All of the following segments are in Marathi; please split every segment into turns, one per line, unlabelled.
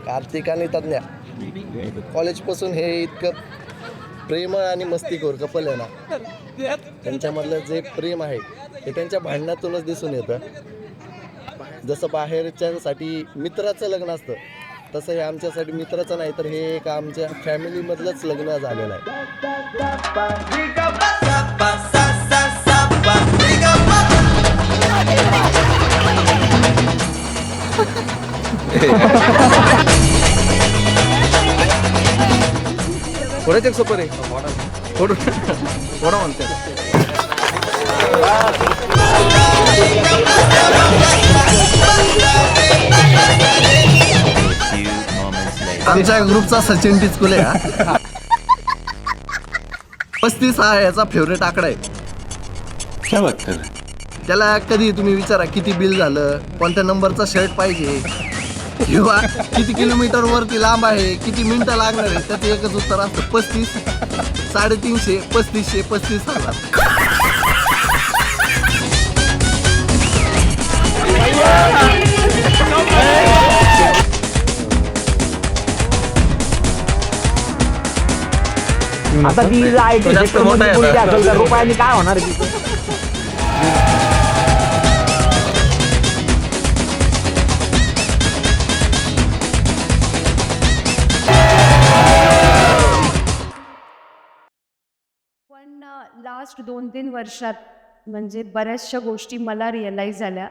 कार्तिक आणि तज्ञा कॉलेजपासून हे इतकं प्रेमळ आणि मस्तीखोर कपल आहे ना, त्यांच्यामधलं जे प्रेम आहे ते त्यांच्या भांडणातूनच दिसून येतं. जसं बाहेरच्यांसाठी मित्राचं लग्न असतं तसं हे आमच्यासाठी मित्राचं नाही तर हे एक आमच्या फॅमिलीमधलंच लग्न झालेलं आहे.
थोडंच एक सोपं रे थोडं म्हणते.
आमच्या ग्रुपचा सचिन टिचकुले हा 35 हा याचा फेवरेट आकडा आहे. त्याला कधी तुम्ही विचारा किती बिल झालं, कोणत्या नंबरचा शर्ट पाहिजे किंवा किती किलोमीटर वरती लांब आहे, किती मिनिटं लागणार आहे, त्याचं एकच उत्तर असतं 35, 350, 3500, 35,000.
आता ती IT सेक्टरमध्ये मुलगी असेल तर रुपयाने काय होणार की?
पण लास्ट 2-3 वर्षात म्हणजे बऱ्याचशा गोष्टी मला रिअलाईज झाल्या.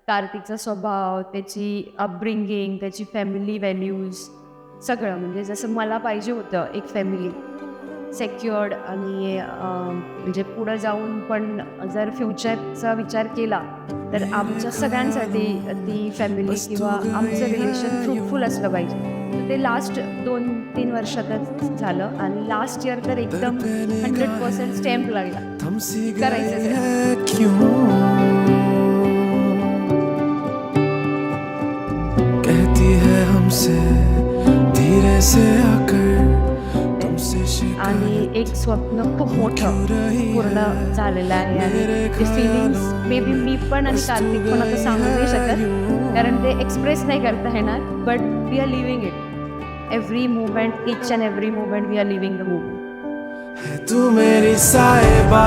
कार्तिकचा स्वभाव, त्याची अपब्रिंगिंग, त्याची फॅमिली व्हॅल्यूज सगळं, म्हणजे जसं मला पाहिजे होतं एक फॅमिली सेक्युअर्ड आणि म्हणजे पुढं जाऊन पण जर फ्युचरचा विचार केला तर आमच्या सगळ्यांसाठी ती फॅमिली किंवा आमचं रिलेशन फ्रुटफुल असलं पाहिजे. तर ते लास्ट 2-3 वर्षातच झालं आणि लास्ट इयर तर एकदम 100% स्टॅम्प लागला करायचं.
कहती है हमसे धीरे से आकर तुमसे
आणि एक स्वप्न खूप मोठं पूर्ण झालेलं आहे आणि ते फिलिंग्स मे बी मी पण आणि कार्तिक पण आता सांगू नाही शकत कारण ते एक्सप्रेस नाही करता येणार. But we are living it every movement, each and every movement we are living the movement.
तू मेरी साहिबा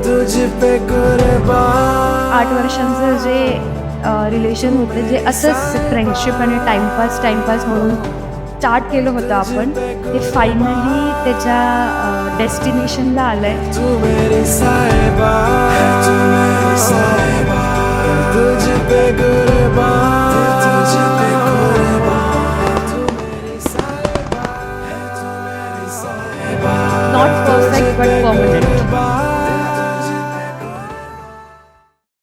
तुझ पे कुर्बान.
8 वर्षांचं जे रिलेशन होतं जे असंच फ्रेंडशिप आणि टाइमपास म्हणून स्टार्ट केलं होतं आपण, ते फायनली त्याच्या डेस्टिनेशनला आलं आहे.
तू मेरी साहिबा तू मेरी साहिबा तुझ पे कुर्बान तुझ पे कुर्बान तू मेरी साहिबा तू मेरी साहिबा
नॉट परफेक्ट बट परमनंट.